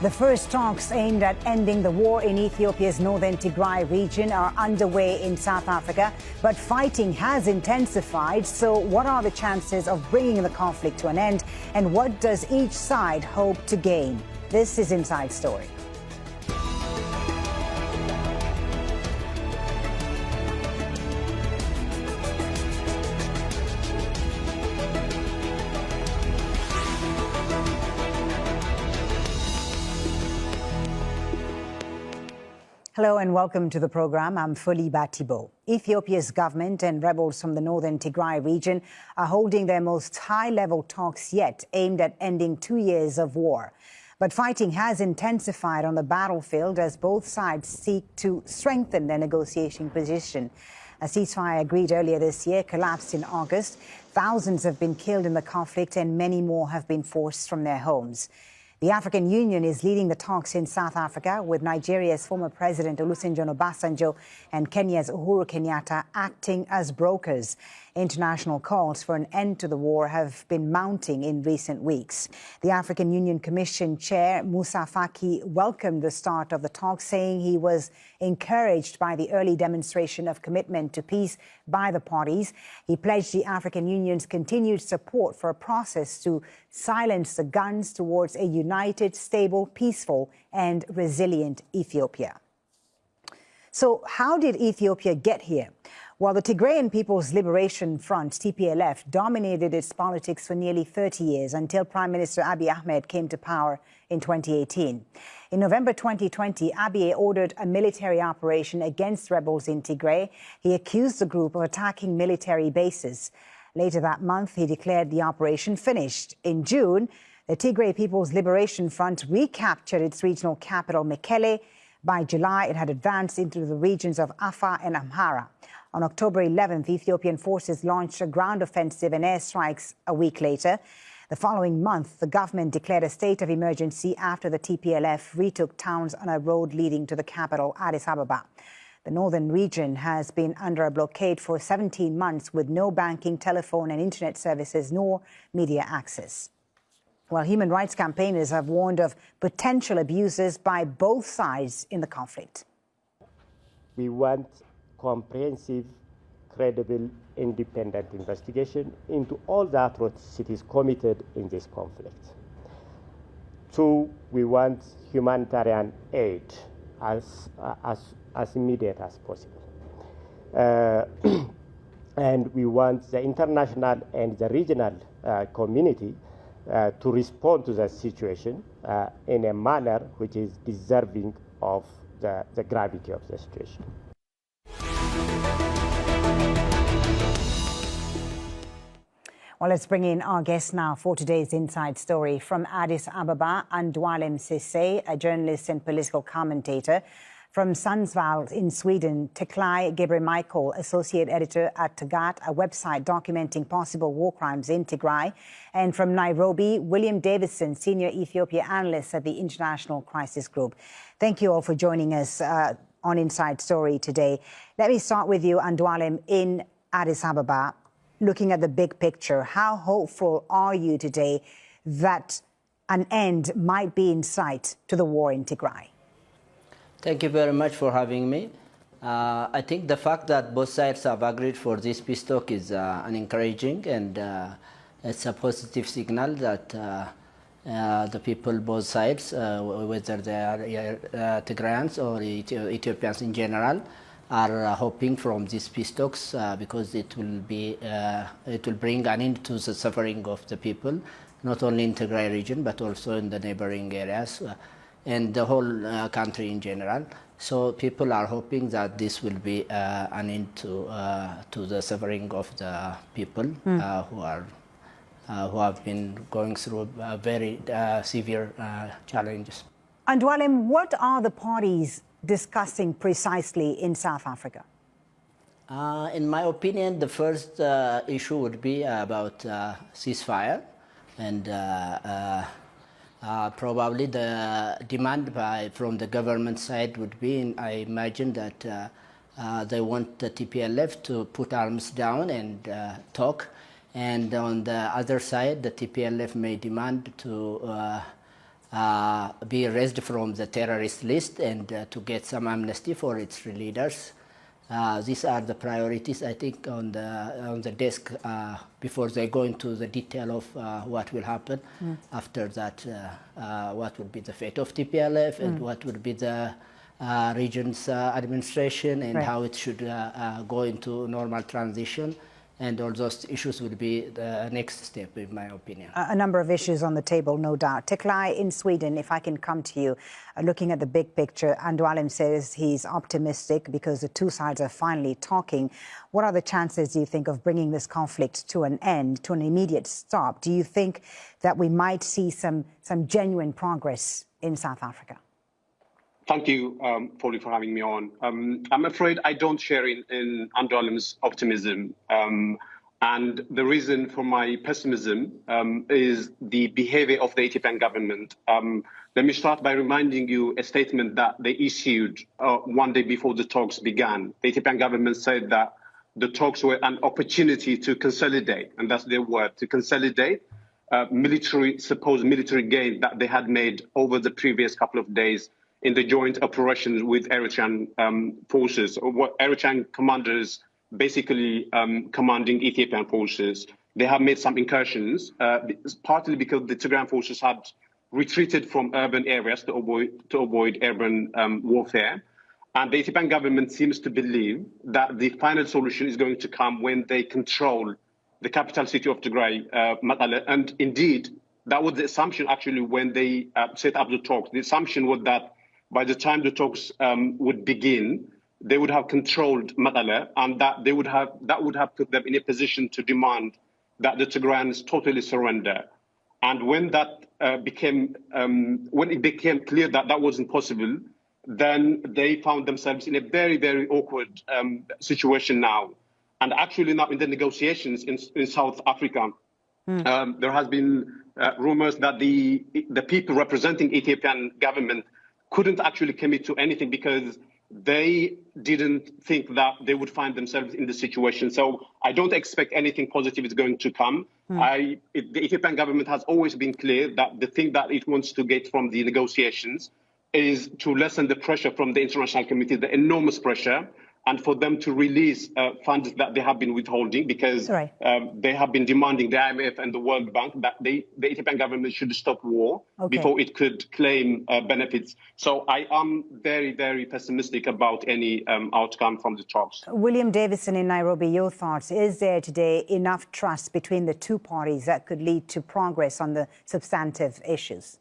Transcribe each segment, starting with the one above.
The first talks aimed at ending the war in Ethiopia's northern Tigray region are underway in South Africa, but fighting has intensified. So what are the chances of bringing the conflict to an end, and what does each side hope to gain? This is Inside Story. Hello and welcome to the program. I'm Fuli Batibo. Ethiopia's government and rebels from the northern Tigray region are holding their most high-level talks yet, aimed at ending 2 years of war. But fighting has intensified on the battlefield as both sides seek to strengthen their negotiating position. A ceasefire agreed earlier this year collapsed in August. Thousands have been killed in the conflict and many more have been forced from their homes. The African Union is leading the talks in South Africa, with Nigeria's former president Olusegun Obasanjo and Kenya's Uhuru Kenyatta acting as brokers. International calls for an end to the war have been mounting in recent weeks. The African Union Commission Chair Musa Faki welcomed the start of the talks, saying he was encouraged by the early demonstration of commitment to peace by the parties. He pledged the African Union's continued support for a process to silence the guns towards a united, stable, peaceful and resilient Ethiopia. So how did Ethiopia get here? Well, the Tigrayan People's Liberation Front, TPLF, dominated its politics for nearly 30 years until Prime Minister Abiy Ahmed came to power in 2018. In November 2020, Abiy ordered a military operation against rebels in Tigray. He accused the group of attacking military bases. Later that month, he declared the operation finished. In June, the Tigray People's Liberation Front recaptured its regional capital, Mekelle. By July, it had advanced into the regions of Afar and Amhara. On October 11th, Ethiopian forces launched a ground offensive and airstrikes a week later. The following month, the government declared a state of emergency after the TPLF retook towns on a road leading to the capital, Addis Ababa. The northern region has been under a blockade for 17 months with no banking, telephone and internet services nor media access. While human rights campaigners have warned of potential abuses by both sides in the conflict. We want comprehensive, credible, independent investigation into all the atrocities committed in this conflict. 2, we want humanitarian aid as immediate as possible. And we want the international and the regional community to respond to the situation in a manner which is deserving of the gravity of the situation. Well, let's bring in our guest now for today's Inside Story. From Addis Ababa, Andualem Sisay, a journalist and political commentator. From Sundsvall in Sweden, Teklai Gebre-Michael, associate editor at Tagat, a website documenting possible war crimes in Tigray. And from Nairobi, William Davison, senior Ethiopia analyst at the International Crisis Group. Thank you all for joining us on Inside Story today. Let me start with you, Andualem, in Addis Ababa. Looking at the big picture, how hopeful are you today that an end might be in sight to the war in Tigray? Thank you very much for having me. I think the fact that both sides have agreed for this peace talk is an encouraging, and it's a positive signal that the people, both sides, whether they are Tigrayans or Ethiopians in general, are hoping from these peace talks because it will bring an end to the suffering of the people, not only in Tigray region but also in the neighboring areas and the whole country in general. So people are hoping that this will be an end to the suffering of the people who have been going through very severe challenges. Andualem, what are the parties discussing precisely in South Africa? In my opinion, the first issue would be about ceasefire, and probably the demand from the government side would be, I imagine, that they want the TPLF to put arms down and talk. And on the other side, the TPLF may demand to be raised from the terrorist list and to get some amnesty for its leaders. These are the priorities, I think, on the desk before they go into the detail of what will happen after that, what will be the fate of TPLF and what will be the region's administration and how it should go into normal transition. And all those issues will be the next step, in my opinion. A number of issues on the table, no doubt. Tigray in Sweden, if I can come to you, looking at the big picture, Andualem says he's optimistic because the two sides are finally talking. What are the chances, do you think, of bringing this conflict to an end, to an immediate stop? Do you think that we might see some genuine progress in South Africa? Thank you, Foley, for having me on. I'm afraid I don't share in Andualem's optimism. And the reason for my pessimism is the behavior of the Ethiopian government. Let me start by reminding you a statement that they issued one day before the talks began. The Ethiopian government said that the talks were an opportunity to consolidate, and that's their word, to consolidate supposed military gain that they had made over the previous couple of days in the joint operations with Eritrean forces, or what Eritrean commanders basically commanding Ethiopian forces. They have made some incursions, partly because the Tigrayan forces had retreated from urban areas to avoid urban warfare. And the Ethiopian government seems to believe that the final solution is going to come when they control the capital city of Tigray, Mekelle. And indeed, that was the assumption actually when they set up the talks. The assumption was that by the time the talks would begin, they would have controlled Mekelle, and that would have put them in a position to demand that the Tigrayans totally surrender. And when when it became clear that that wasn't possible, then they found themselves in a very, very awkward situation now. And actually now in the negotiations in South Africa, there has been rumors that the people representing Ethiopian government couldn't actually commit to anything because they didn't think that they would find themselves in the situation. So I don't expect anything positive is going to come. The Ethiopian government has always been clear that the thing that it wants to get from the negotiations is to lessen the pressure from the international community, the enormous pressure, and for them to release funds that they have been withholding because they have been demanding, the IMF and the World Bank, that the Ethiopian government should stop war before it could claim benefits. So I am very, very pessimistic about any outcome from the talks. William Davison in Nairobi, your thoughts. Is there today enough trust between the two parties that could lead to progress on the substantive issues?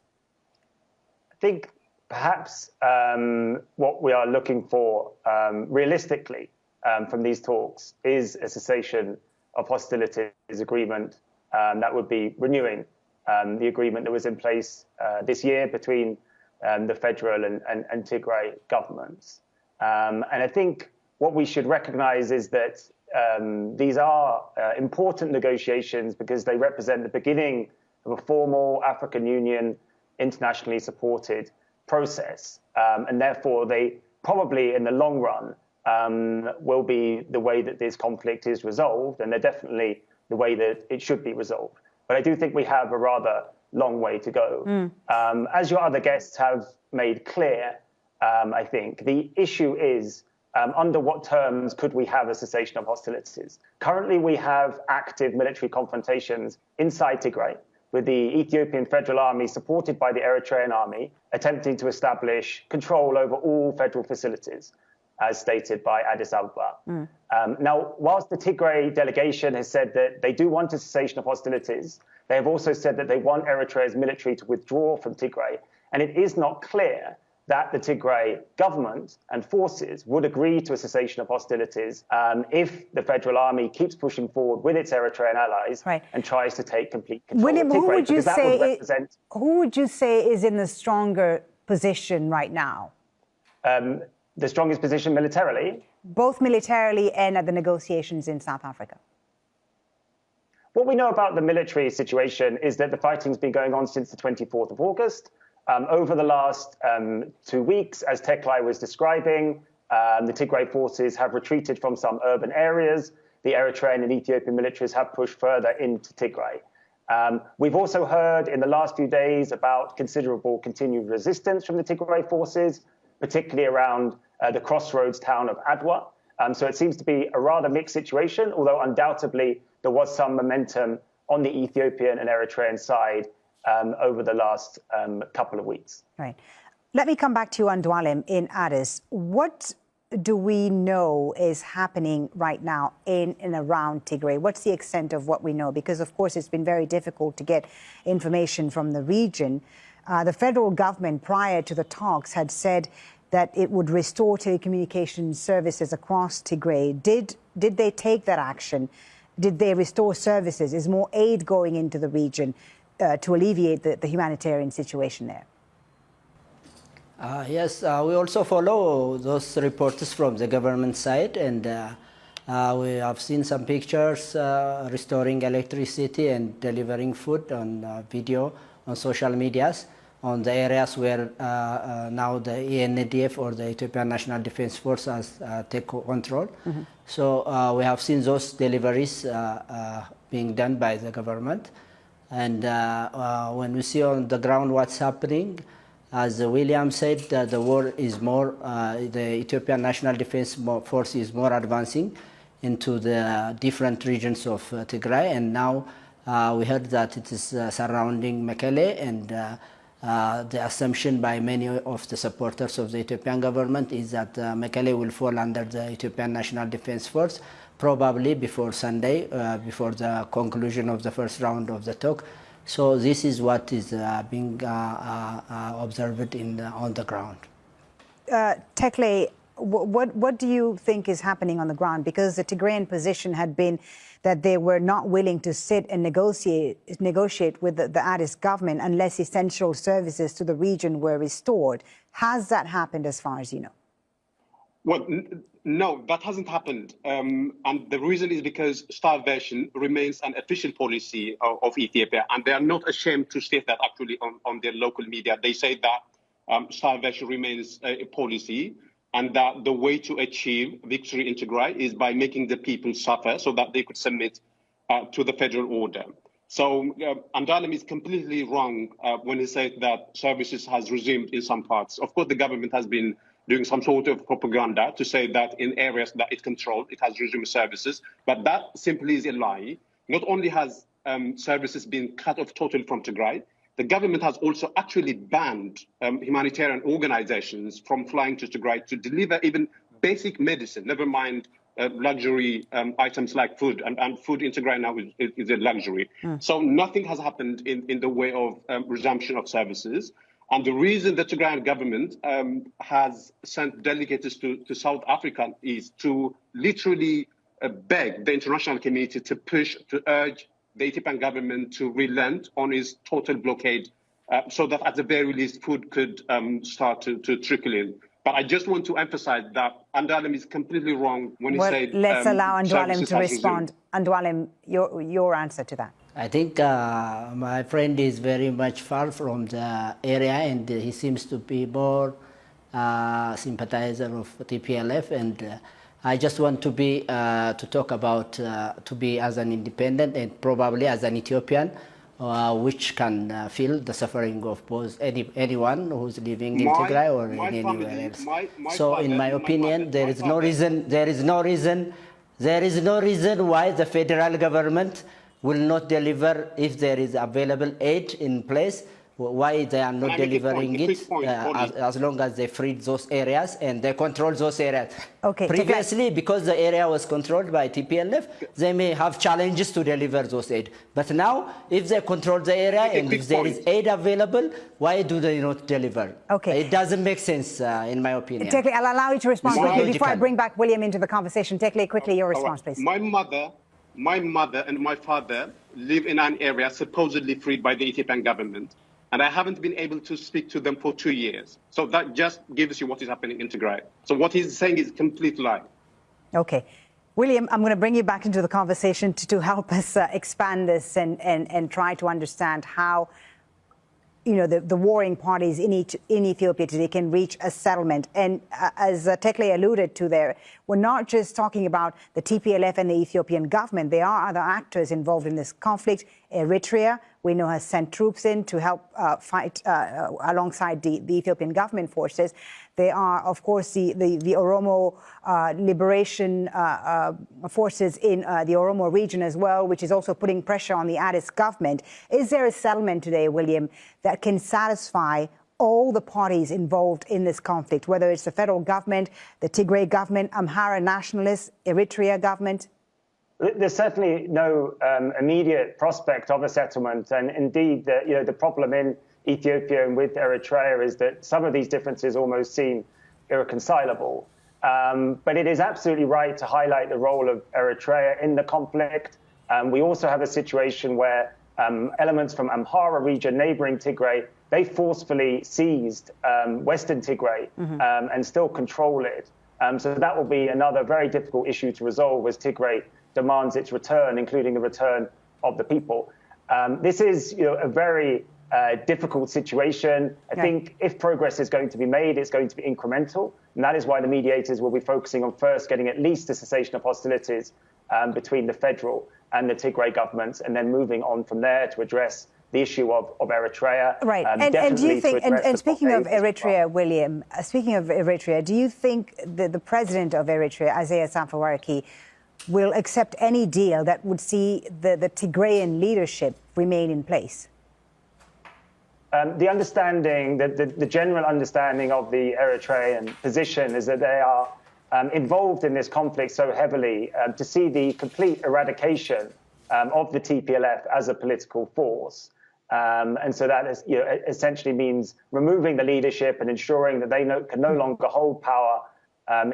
I think perhaps what we are looking for realistically from these talks is a cessation of hostilities agreement that would be renewing the agreement that was in place this year between the federal and Tigray governments. And I think what we should recognize is that these are important negotiations because they represent the beginning of a formal African Union internationally supported process, and therefore they probably in the long run will be the way that this conflict is resolved, and they're definitely the way that it should be resolved. But I do think we have a rather long way to go. As your other guests have made clear, I think the issue is under what terms could we have a cessation of hostilities? Currently, we have active military confrontations inside Tigray, with the Ethiopian Federal Army, supported by the Eritrean Army, attempting to establish control over all federal facilities, as stated by Addis Ababa. Now, whilst the Tigray delegation has said that they do want a cessation of hostilities, they have also said that they want Eritrea's military to withdraw from Tigray. And it is not clear that the Tigray government and forces would agree to a cessation of hostilities if the federal army keeps pushing forward with its Eritrean allies and tries to take complete control William, of Tigray. Who would you say is in the stronger position right now? The strongest position militarily? Both militarily and at the negotiations in South Africa. What we know about the military situation is that the fighting's been going on since the 24th of August. Over the last 2 weeks, as Teklai was describing, the Tigray forces have retreated from some urban areas. The Eritrean and Ethiopian militaries have pushed further into Tigray. We've also heard in the last few days about considerable continued resistance from the Tigray forces, particularly around the crossroads town of Adwa. So it seems to be a rather mixed situation, although undoubtedly there was some momentum on the Ethiopian and Eritrean side over the last couple of weeks. Right. Let me come back to you, Andualem, in Addis. What do we know is happening right now in and around Tigray? What's the extent of what we know? Because, of course, it's been very difficult to get information from the region. The federal government, prior to the talks, had said that it would restore telecommunications services across Tigray. Did they take that action? Did they restore services? Is more aid going into the region to alleviate the humanitarian situation there? Yes, we also follow those reports from the government side, and we have seen some pictures restoring electricity and delivering food on video on social medias on the areas where now the ENDF or the Ethiopian National Defense Force has taken control. Mm-hmm. So we have seen those deliveries being done by the government. And when we see on the ground what's happening, as William said, the war is more, the Ethiopian National Defense Force is more advancing into the different regions of Tigray. And now we heard that it is surrounding Mekele, and the assumption by many of the supporters of the Ethiopian government is that Mekele will fall under the Ethiopian National Defense Force, probably before Sunday, before the conclusion of the first round of the talk. So this is what is being observed on the ground. Tekle, what do you think is happening on the ground? Because the Tigrayan position had been that they were not willing to sit and negotiate with the Addis government unless essential services to the region were restored. Has that happened as far as you know? Well, no, that hasn't happened. And the reason is because starvation remains an official policy of Ethiopia. And they are not ashamed to state that actually on their local media. They say that starvation remains a policy, and that the way to achieve victory in Tigray is by making the people suffer so that they could submit to the federal order. So Andualem is completely wrong when he said that services has resumed in some parts. Of course, the government has been doing some sort of propaganda to say that in areas that it controlled, it has resumed services. But that simply is a lie. Not only has services been cut off totally from Tigray, the government has also actually banned humanitarian organizations from flying to Tigray to deliver even basic medicine, never mind luxury items like food. And food in Tigray now is a luxury. So nothing has happened in the way of resumption of services. And the reason the Tigrayan government has sent delegates to South Africa is to literally beg the international community to push, to urge the Ethiopian government to relent on its total blockade so that at the very least food could start to trickle in. But I just want to emphasize that Andualem is completely wrong when he said let's allow Andualem to respond. Andualem, your answer to that. I think my friend is very much far from the area, and he seems to be more sympathizer of TPLF. And I just want to be to talk about to be as an independent and probably as an Ethiopian, which can feel the suffering of both anyone who's living in Tigray or in anywhere else. So, in my opinion, there is no reason why the federal government will not deliver if there is available aid in place. Why they are not delivering it as long as they freed those areas and they control those areas. Okay, previously, because the area was controlled by TPLF, they may have challenges to deliver those aid. But now, if they control the area and if there is aid available, why do they not deliver? Okay. It doesn't make sense, in my opinion. Tekle, I'll allow you to respond quickly before I bring back William into the conversation. Tekle, quickly, your response, please. My mother and my father live in an area supposedly freed by the Ethiopian government. And I haven't been able to speak to them for 2 years. So that just gives you what is happening in Tigray. So what he's saying is a complete lie. Okay. William, I'm going to bring you back into the conversation to help us expand this and try to understand how the warring parties in Ethiopia today can reach a settlement. And as Tekle alluded to there, we're not just talking about the TPLF and the Ethiopian government. There are other actors involved in this conflict. Eritrea, we know, has sent troops in to help fight alongside the Ethiopian government forces. There are, of course, the Oromo liberation forces in the Oromo region as well, which is also putting pressure on the Addis government. Is there a settlement today, William, that can satisfy all the parties involved in this conflict, whether it's the federal government, the Tigray government, Amhara nationalists, Eritrea government? There's certainly no immediate prospect of a settlement, and indeed, the problem in Ethiopia and with Eritrea is that some of these differences almost seem irreconcilable. But it is absolutely right to highlight the role of Eritrea in the conflict. We also have a situation where elements from Amhara region, neighboring Tigray, they forcefully seized Western Tigray and still control it. So that will be another very difficult issue to resolve as Tigray demands its return, including the return of the people. This is a very difficult situation. I think if progress is going to be made, it's going to be incremental. And that is why the mediators will be focusing on first getting at least a cessation of hostilities between the federal and the Tigray governments, and then moving on from there to address the issue of Eritrea. Right. And do you think, and speaking of Eritrea, William, speaking of Eritrea, do you think that the president of Eritrea, Isaias Afwerki, will accept any deal that would see the Tigrayan leadership remain in place? The understanding, the general understanding of the Eritrean position is that they are involved in this conflict so heavily to see the complete eradication of the TPLF as a political force. And so that is, essentially means removing the leadership and ensuring that they can no longer hold power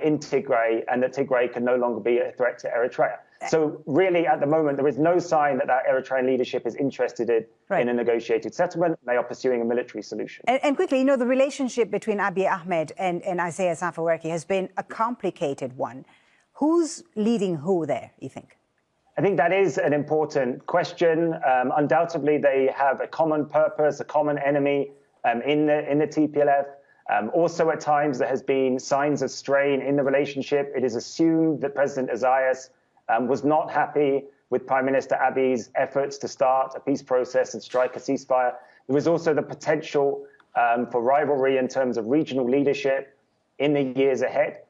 in Tigray, and that Tigray can no longer be a threat to Eritrea. So really, at the moment, there is no sign that Eritrean leadership is interested in a negotiated settlement. They are pursuing a military solution. And quickly, the relationship between Abiy Ahmed and Isaias Afwerki has been a complicated one. Who's leading who there, you think? I think that is an important question. Undoubtedly, they have a common purpose, a common enemy in the TPLF. Also, at times, there has been signs of strain in the relationship. It is assumed that President Isaias was not happy with Prime Minister Abiy's efforts to start a peace process and strike a ceasefire. There was also the potential for rivalry in terms of regional leadership in the years ahead.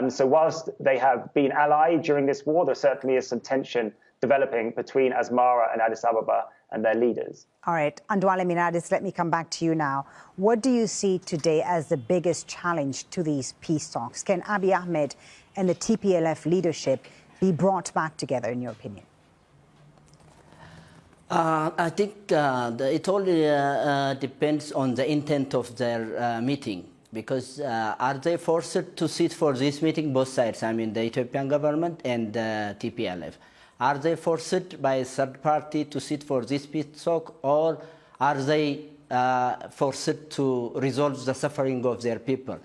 So whilst they have been allied during this war, there certainly is some tension developing between Asmara and Addis Ababa and their leaders. All right, Andualem in Addis, let me come back to you now. What do you see today as the biggest challenge to these peace talks? Can Abiy Ahmed and the TPLF leadership be brought back together, in your opinion? I think it all depends on the intent of their meeting. Because are they forced to sit for this meeting, both sides, I mean the Ethiopian government and TPLF? Are they forced by a third party to sit for this peace talk, or are they forced to resolve the suffering of their people?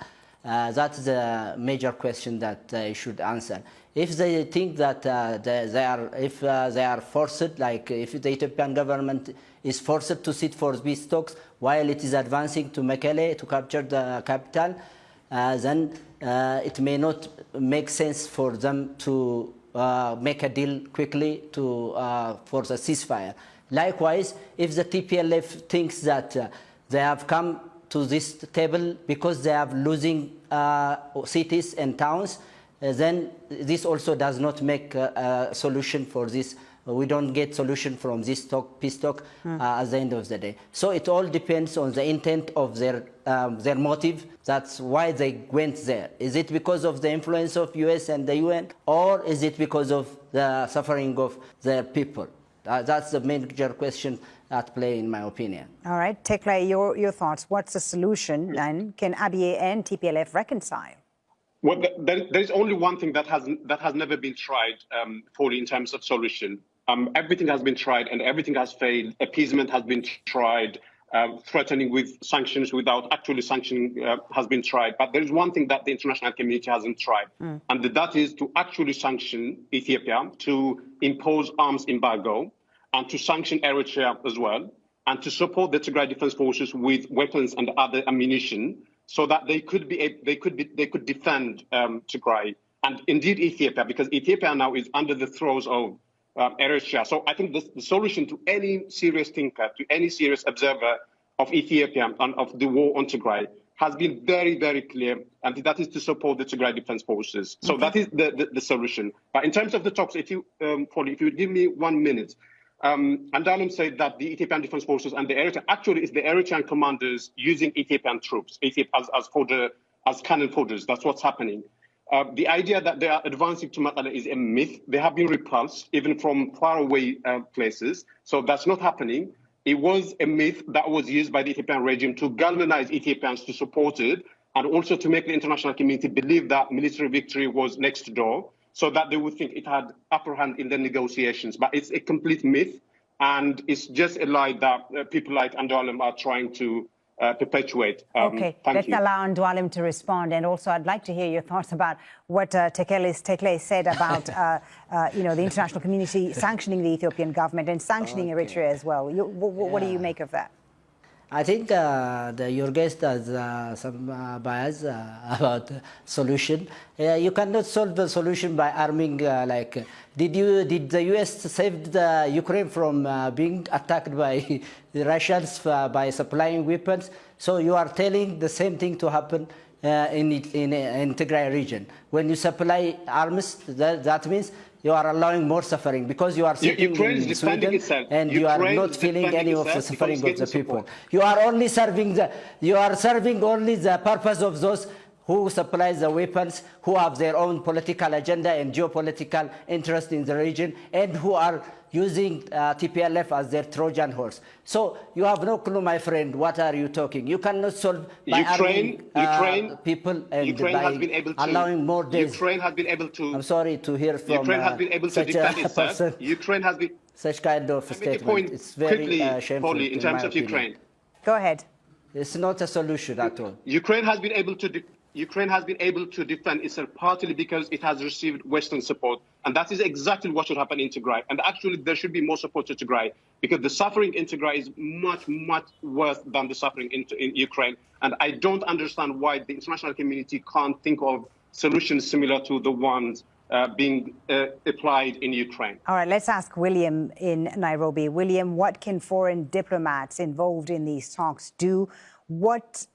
That's the major question that they should answer. If they think that they are forced, like if the Ethiopian government is forced to sit for peace talks while it is advancing to Mekelle to capture the capital, then it may not make sense for them to make a deal quickly for the ceasefire. Likewise, if the TPLF thinks that they have come to this table because they are losing cities and towns, then this also does not make a solution for this. We don't get solution from this peace talk at the end of the day. So it all depends on the intent of their motive. That's why they went there. Is it because of the influence of US and the UN, or is it because of the suffering of their people? That's the major question at play, in my opinion. All right, Tekle, your thoughts. What's the solution, and can Abiy and TPLF reconcile? Well, there is only one thing that has never been tried fully in terms of solution. Everything has been tried and everything has failed. Appeasement has been tried. Threatening with sanctions without actually sanctioning has been tried. But there is one thing that the international community hasn't tried, and that is to actually sanction Ethiopia, to impose arms embargo, and to sanction Eritrea as well, and to support the Tigray Defense Forces with weapons and other ammunition, so that they could defend Tigray and indeed Ethiopia, because Ethiopia now is under the throes of Eritrea. So I think the solution to any serious thinker, to any serious observer of Ethiopia and of the war on Tigray has been very, very clear, and that is to support the Tigray Defense Forces. So that is the solution. But in terms of the talks, if you would give me 1 minute, Andualem said that the Ethiopian Defense Forces and the Eritrean, actually it's the Eritrean commanders using Ethiopian troops as cannon foders. That's what's happening. The idea that they are advancing to Mekelle is a myth. They have been repulsed, even from faraway places. So that's not happening. It was a myth that was used by the Ethiopian regime to galvanize Ethiopians to support it, and also to make the international community believe that military victory was next door, so that they would think it had upper hand in the negotiations. But it's a complete myth, and it's just a lie that people like Andualem are trying to perpetuate. Okay, let's allow Andualem to respond. And also, I'd like to hear your thoughts about what Tekle said about the international community sanctioning the Ethiopian government and sanctioning Eritrea as well. What do you make of that? I think your guest has some bias about solution. You cannot solve the solution by arming. Did the U.S. save the Ukraine from being attacked by the Russians by supplying weapons? So you are telling the same thing to happen in Tigray region. When you supply arms, that means you are allowing more suffering, because you are sitting in Sweden and you are not feeling any of the suffering of the people. You are only serving only the purpose of those who supply the weapons, who have their own political agenda and geopolitical interest in the region, and who are using TPLF as their Trojan horse. So you have no clue, my friend. What are you talking? You cannot solve by arming people and by allowing more days. Ukraine has been able to. I'm sorry to hear from Ukraine has been able to defend itself. Ukraine has been. Such kind of statement. It's very shameful in terms of Ukraine. Go ahead. It's not a solution at all. Ukraine has been able to defend itself partly because it has received Western support, and that is exactly what should happen in Tigray. And actually, there should be more support to Tigray, because the suffering in Tigray is much, much worse than the suffering in Ukraine. And I don't understand why the international community can't think of solutions similar to the ones being applied in Ukraine. All right, let's ask William in Nairobi. William, what can foreign diplomats involved in these talks do? What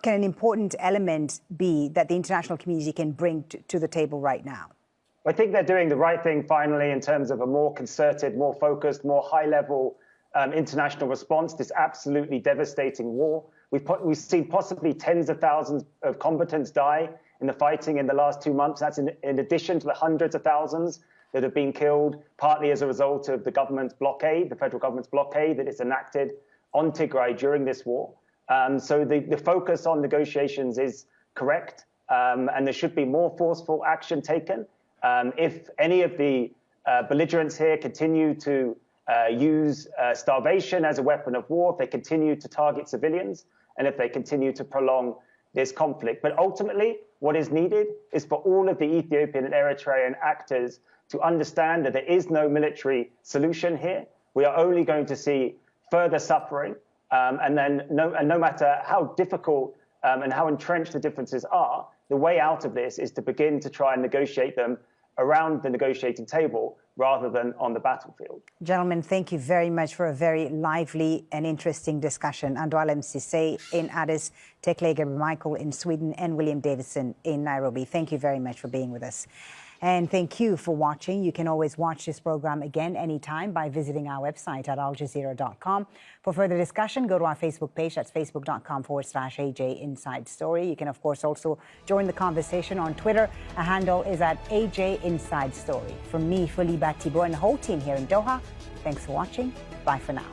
can an important element be that the international community can bring to the table right now? I think they're doing the right thing finally in terms of a more concerted, more focused, more high-level international response to this absolutely devastating war. We've seen possibly tens of thousands of combatants die in the fighting in the last 2 months. That's in addition to the hundreds of thousands that have been killed, partly as a result of the government's blockade, the federal government's blockade that is enacted on Tigray during this war. So the focus on negotiations is correct, and there should be more forceful action taken. If any of the belligerents here continue to use starvation as a weapon of war, if they continue to target civilians, and if they continue to prolong this conflict. But ultimately, what is needed is for all of the Ethiopian and Eritrean actors to understand that there is no military solution here. We are only going to see further suffering. No matter how difficult and how entrenched the differences are, the way out of this is to begin to try and negotiate them around the negotiating table rather than on the battlefield. Gentlemen, thank you very much for a very lively and interesting discussion. Andualem Sisay in Addis, Tekle Michael in Sweden, and William Davison in Nairobi. Thank you very much for being with us. And thank you for watching. You can always watch this program again anytime by visiting our website at aljazeera.com. For further discussion, go to our Facebook page. That's facebook.com/AJ Inside Story. You can, of course, also join the conversation on Twitter. Our handle is at AJ Inside Story. From me, Fuli Batibo, and the whole team here in Doha, thanks for watching. Bye for now.